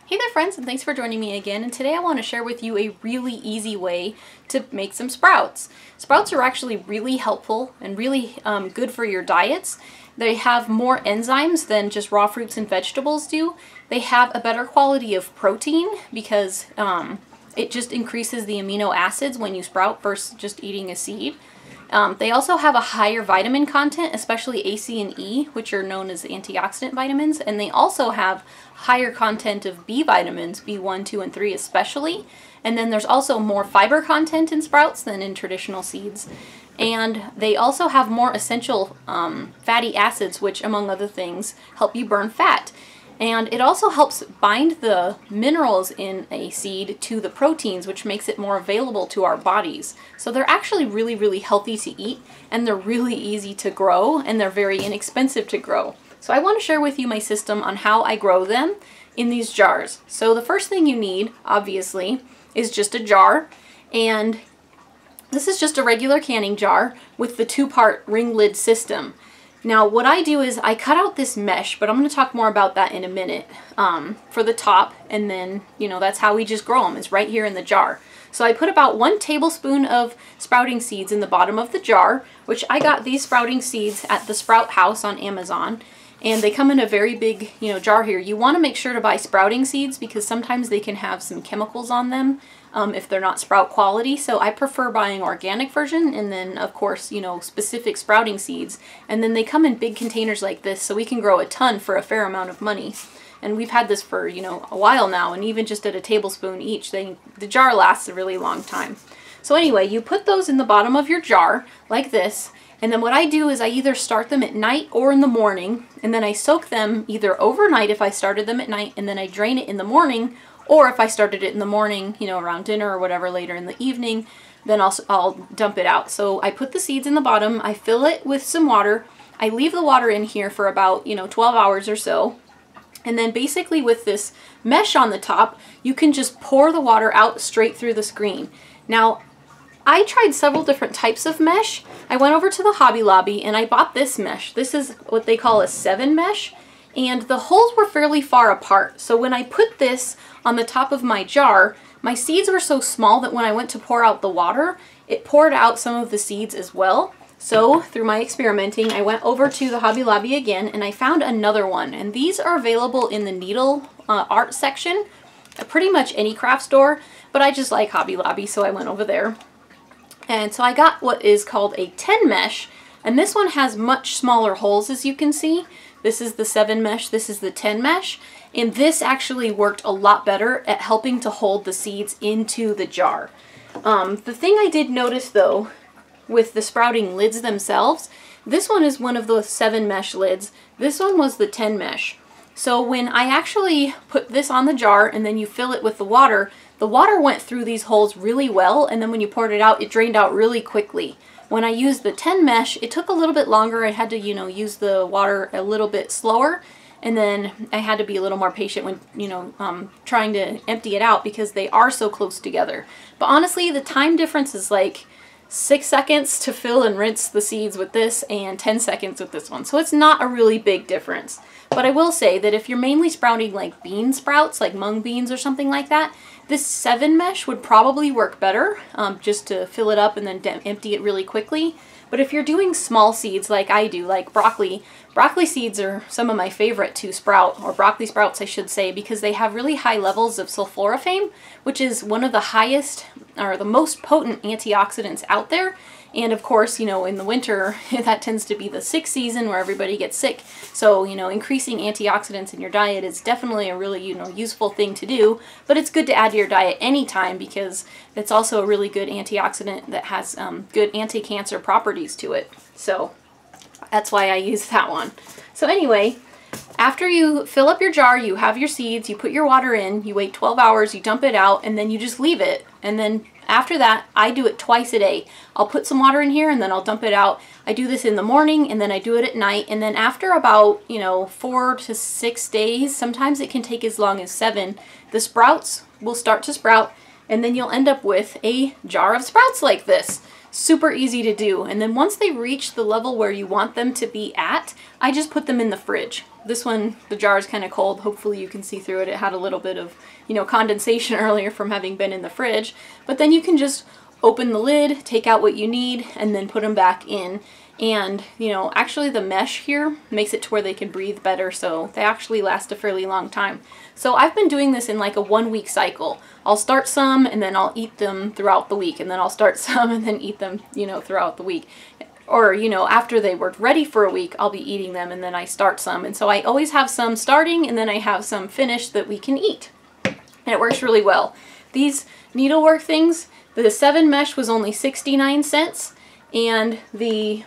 Hey there friends, and thanks for joining me again, and today I want to share with you a really easy way to make some sprouts. Sprouts are actually really helpful and really good for your diets. They have more enzymes than just raw fruits and vegetables do. They have a better quality of protein because it just increases the amino acids when you sprout versus just eating a seed. They also have a higher vitamin content, especially A, C, and E, which are known as antioxidant vitamins, and they also have higher content of B vitamins, B1, 2, and 3 especially. And then there's also more fiber content in sprouts than in traditional seeds. And they also have more essential fatty acids, which among other things help you burn fat. And it also helps bind the minerals in a seed to the proteins, which makes it more available to our bodies. So they're actually really, really healthy to eat, and they're really easy to grow, and they're very inexpensive to grow. So I want to share with you my system on how I grow them in these jars. So the first thing you need, obviously, is just a jar, and this is just a regular canning jar with the two-part ring lid system. Now what I do is I cut out this mesh, but I'm going to talk more about that in a minute for the top, and then, that's how we just grow them, is right here in the jar. So I put about 1 tablespoon of sprouting seeds in the bottom of the jar, which I got these sprouting seeds at the Sprout House on Amazon, and they come in a very big, jar here. You want to make sure to buy sprouting seeds because sometimes they can have some chemicals on them if they're not sprout quality. So I prefer buying organic version, and then of course, specific sprouting seeds. And then they come in big containers like this, so we can grow a ton for a fair amount of money. And we've had this for, a while now, and even just at a tablespoon each, the jar lasts a really long time. So anyway, you put those in the bottom of your jar like this, and then what I do is I either start them at night or in the morning, and then I soak them either overnight if I started them at night, and then I drain it in the morning, or if I started it in the morning, around dinner or whatever later in the evening, then I'll dump it out. So I put the seeds in the bottom, I fill it with some water, I leave the water in here for about, 12 hours or so, and then basically with this mesh on the top, you can just pour the water out straight through the screen. Now, I tried several different types of mesh. I went over to the Hobby Lobby and I bought this mesh. This is what they call a 7 mesh, and the holes were fairly far apart. So when I put this on the top of my jar, my seeds were so small that when I went to pour out the water, it poured out some of the seeds as well. So through my experimenting, I went over to the Hobby Lobby again and I found another one. And these are available in the needle art section at pretty much any craft store, but I just like Hobby Lobby, so I went over there. And so I got what is called a 10 mesh, and this one has much smaller holes, as you can see. This is the 7 mesh, this is the 10 mesh, and this actually worked a lot better at helping to hold the seeds into the jar. The thing I did notice though, with the sprouting lids themselves, this one is one of the 7 mesh lids, this one was the 10 mesh. So when I actually put this on the jar and then you fill it with the water went through these holes really well, and then when you poured it out, it drained out really quickly. When I used the 10 mesh, it took a little bit longer. I had to, use the water a little bit slower, and then I had to be a little more patient when, trying to empty it out because they are so close together. But honestly, the time difference is like 6 seconds to fill and rinse the seeds with this and 10 seconds with this one. So it's not a really big difference. But I will say that if you're mainly sprouting like bean sprouts, like mung beans or something like that, this 7 mesh would probably work better, just to fill it up and then empty it really quickly. But if you're doing small seeds like I do, like broccoli seeds are some of my favorite to sprout, or broccoli sprouts I should say, because they have really high levels of sulforaphane, which is one of the highest or the most potent antioxidants out there. And of course, in the winter, that tends to be the sick season where everybody gets sick. So, increasing antioxidants in your diet is definitely a really, useful thing to do. But it's good to add to your diet anytime because it's also a really good antioxidant that has good anti-cancer properties to it. So that's why I use that one. So anyway, after you fill up your jar, you have your seeds, you put your water in, you wait 12 hours, you dump it out, and then you just leave it. And then after that, I do it twice a day. I'll put some water in here and then I'll dump it out. I do this in the morning and then I do it at night. And then after about, 4 to 6 days, sometimes it can take as long as 7, the sprouts will start to sprout, and then you'll end up with a jar of sprouts like this. Super easy to do. And then once they reach the level where you want them to be at, I just put them in the fridge. This one, the jar is kind of cold. Hopefully you can see through it. It had a little bit of, you know, condensation earlier from having been in the fridge. But then you can just open the lid, take out what you need, and then put them back in. And, you know, actually the mesh here makes it to where they can breathe better, so they actually last a fairly long time. So I've been doing this in like a 1-week cycle. I'll start some and then I'll eat them throughout the week, and then I'll start some and then eat them, you know, throughout the week. Or, you know, after they were ready for a week, I'll be eating them and then I start some. And so I always have some starting and then I have some finished that we can eat. And it works really well. These needlework things, the 7 mesh was only 69 cents, and the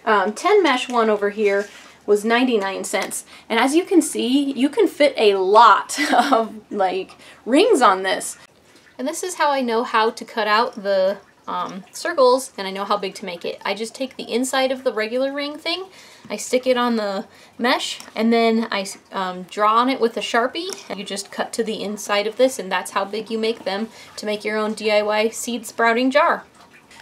10 mesh one over here was 99 cents. And as you can see, you can fit a lot of like rings on this. And this is how I know how to cut out the circles, and I know how big to make it. I just take the inside of the regular ring thing, I stick it on the mesh, and then I draw on it with a Sharpie. You just cut to the inside of this, and that's how big you make them to make your own DIY seed sprouting jar.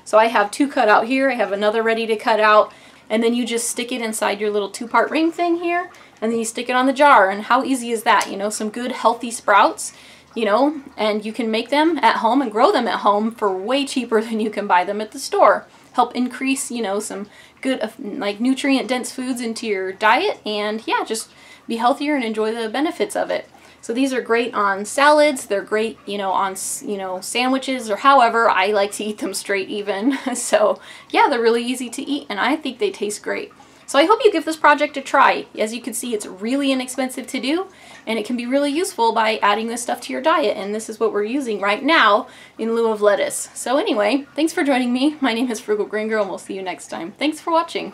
So I have 2 cut out here, I have another ready to cut out, and then you just stick it inside your little 2-part ring thing here, and then you stick it on the jar. And how easy is that? You know, some good healthy sprouts, you know, and you can make them at home and grow them at home for way cheaper than you can buy them at the store. Help increase, you know, some good like nutrient dense foods into your diet, and yeah, just be healthier and enjoy the benefits of it. So these are great on salads, they're great, you know, on, you know, sandwiches, or however. I like to eat them straight even. So yeah, they're really easy to eat and I think they taste great. So I hope you give this project a try. As you can see, it's really inexpensive to do, and it can be really useful by adding this stuff to your diet, and this is what we're using right now in lieu of lettuce. So anyway, thanks for joining me. My name is Frugal Green Girl, and we'll see you next time. Thanks for watching.